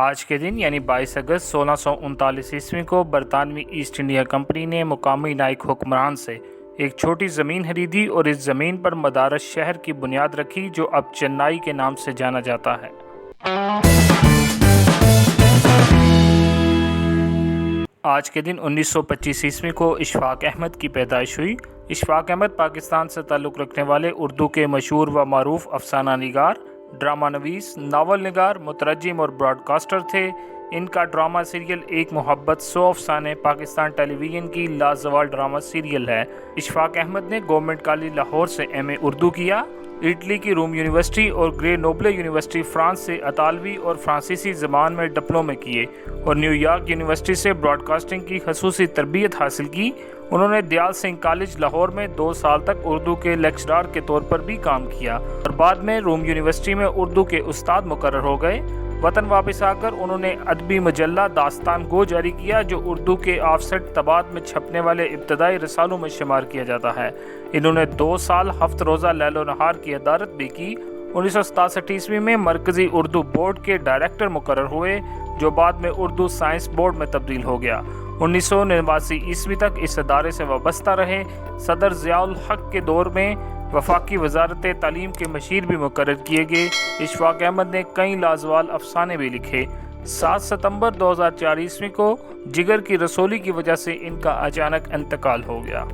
آج کے دن یعنی 22 اگست 1639 عیسوی کو برطانوی ایسٹ انڈیا کمپنی نے مقامی نائک حکمران سے ایک چھوٹی زمین خریدی اور اس زمین پر مدارس شہر کی بنیاد رکھی جو اب چنائی کے نام سے جانا جاتا ہے۔ آج کے دن 1925 عیسوی کو اشفاق احمد کی پیدائش ہوئی۔ اشفاق احمد پاکستان سے تعلق رکھنے والے اردو کے مشہور و معروف افسانہ نگار، ڈرامہ نویس، ناول نگار، مترجم اور براڈ کاسٹر تھے۔ ان کا ڈرامہ سیریل ایک محبت 100 افسانے پاکستان ٹیلی ویژن کی لازوال ڈرامہ سیریل ہے۔ اشفاق احمد نے گورنمنٹ کالج لاہور سے ایم اے اردو کیا۔ اٹلی کی روم یونیورسٹی اور گرے نوبلے یونیورسٹی فرانس سے اطالوی اور فرانسیسی زبان میں ڈپلومے کیے اور نیو یارک یونیورسٹی سے براڈ کاسٹنگ کی خصوصی تربیت حاصل کی۔ انہوں نے دیال سنگھ کالج لاہور میں 2 سال تک اردو کے لیکچرار کے طور پر بھی کام کیا اور بعد میں روم یونیورسٹی میں اردو کے استاد مقرر ہو گئے۔ وطن واپس آ کر انہوں نے ادبی مجلہ داستان گو جاری کیا جو اردو کے آف سیٹ طباعت میں چھپنے والے ابتدائی رسالوں میں شمار کیا جاتا ہے۔ انہوں نے 2 سال 7 روزہ لیل و نہار کی ادارت بھی کی۔ 1967 عیسوی میں مرکزی اردو بورڈ کے ڈائریکٹر مقرر ہوئے جو بعد میں اردو سائنس بورڈ میں تبدیل ہو گیا۔ 1989 عیسوی تک اس ادارے سے وابستہ رہے۔ صدر ضیاء الحق کے دور میں وفاقی وزارت تعلیم کے مشیر بھی مقرر کیے گئے۔ اشفاق احمد نے کئی لازوال افسانے بھی لکھے۔ 7 ستمبر 2004 عیسوی کو جگر کی رسولی کی وجہ سے ان کا اچانک انتقال ہو گیا۔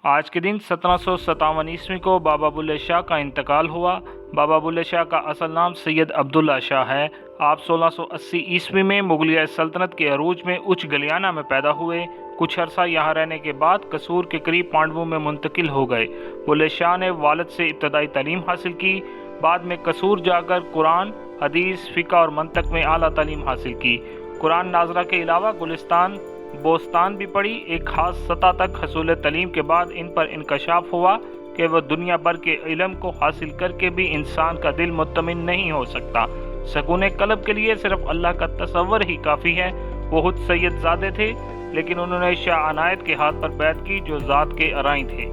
آج کے دن 1757 عیسوی کو بابا بلے شاہ کا انتقال ہوا۔ بابا بلے شاہ کا اصل نام سید عبداللہ شاہ ہے۔ آپ 1680 عیسوی میں مغلیہ سلطنت کے عروج میں اچ گلیانہ میں پیدا ہوئے۔ کچھ عرصہ یہاں رہنے کے بعد قصور کے قریب پانڈووں میں منتقل ہو گئے۔ بلے شاہ نے والد سے ابتدائی تعلیم حاصل کی، بعد میں قصور جا کر قرآن، حدیث، فقہ اور منطق میں اعلیٰ تعلیم حاصل کی۔ قرآن ناظرہ کے علاوہ گلستان، بوستان بھی پڑھی۔ ایک خاص سطح تک حصول تعلیم کے بعد ان پر انکشاف ہوا کہ وہ دنیا بھر کے علم کو حاصل کر کے بھی انسان کا دل مطمئن نہیں ہو سکتا۔ سکون قلب کے لیے صرف اللہ کا تصور ہی کافی ہے۔ وہ خود سید زادے تھے لیکن انہوں نے شاہ عنایت کے ہاتھ پر بیعت کی جو ذات کے ارائیں تھے۔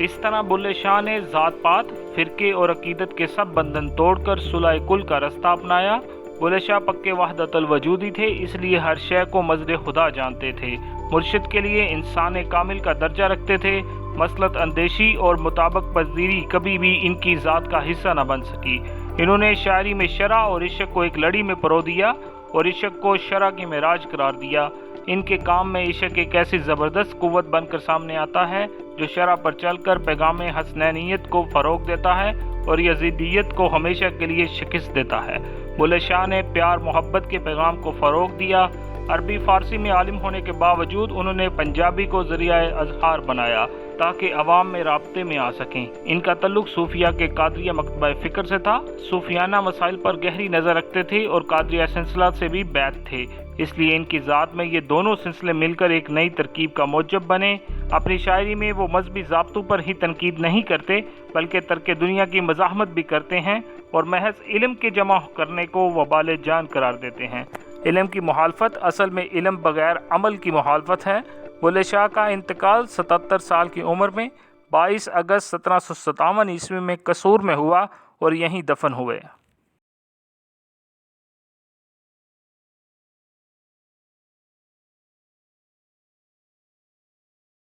اس طرح بلے شاہ نے ذات پات، فرقے اور عقیدت کے سب بندھن توڑ کر صلح کل کا رستہ اپنایا۔ بلے شاہ پکے وحدت الوجودی تھے، اس لیے ہر شے کو مظہر خدا جانتے تھے۔ مرشد کے لیے انسان کامل کا درجہ رکھتے تھے۔ مصلحت اندیشی اور مطابق پذیری کبھی بھی ان کی ذات کا حصہ نہ بن سکی۔ انہوں نے شاعری میں شرع اور عشق کو ایک لڑی میں پرو دیا اور عشق کو شرع کی معراج قرار دیا۔ ان کے کام میں عشق ایک ایسی زبردست قوت بن کر سامنے آتا ہے جو شرع پر چل کر پیغام حسنینیت کو فروغ دیتا ہے اور یزیدیت کو ہمیشہ کے لیے شکست دیتا ہے۔ بلے شاہ نے پیار محبت کے پیغام کو فروغ دیا۔ عربی فارسی میں عالم ہونے کے باوجود انہوں نے پنجابی کو ذریعہ اظہار بنایا تاکہ عوام میں رابطے میں آ سکیں۔ ان کا تعلق صوفیہ کے قادریہ مکتبہ فکر سے تھا۔ صوفیانہ مسائل پر گہری نظر رکھتے تھے اور قادریہ سلسلہ سے بھی بیعت تھے، اس لیے ان کی ذات میں یہ دونوں سلسلے مل کر ایک نئی ترکیب کا موجب بنے۔ اپنی شاعری میں وہ مذہبی ضابطوں پر ہی تنقید نہیں کرتے بلکہ ترک دنیا کی مزاحمت بھی کرتے ہیں اور محض علم کے جمع کرنے کو وبال جان قرار دیتے ہیں۔ علم کی مخالفت اصل میں علم بغیر عمل کی مخالفت ہے۔ بلے شاہ کا انتقال 77 سال کی عمر میں 22 اگست 1757 عیسوی میں قصور میں ہوا اور یہیں دفن ہوئے۔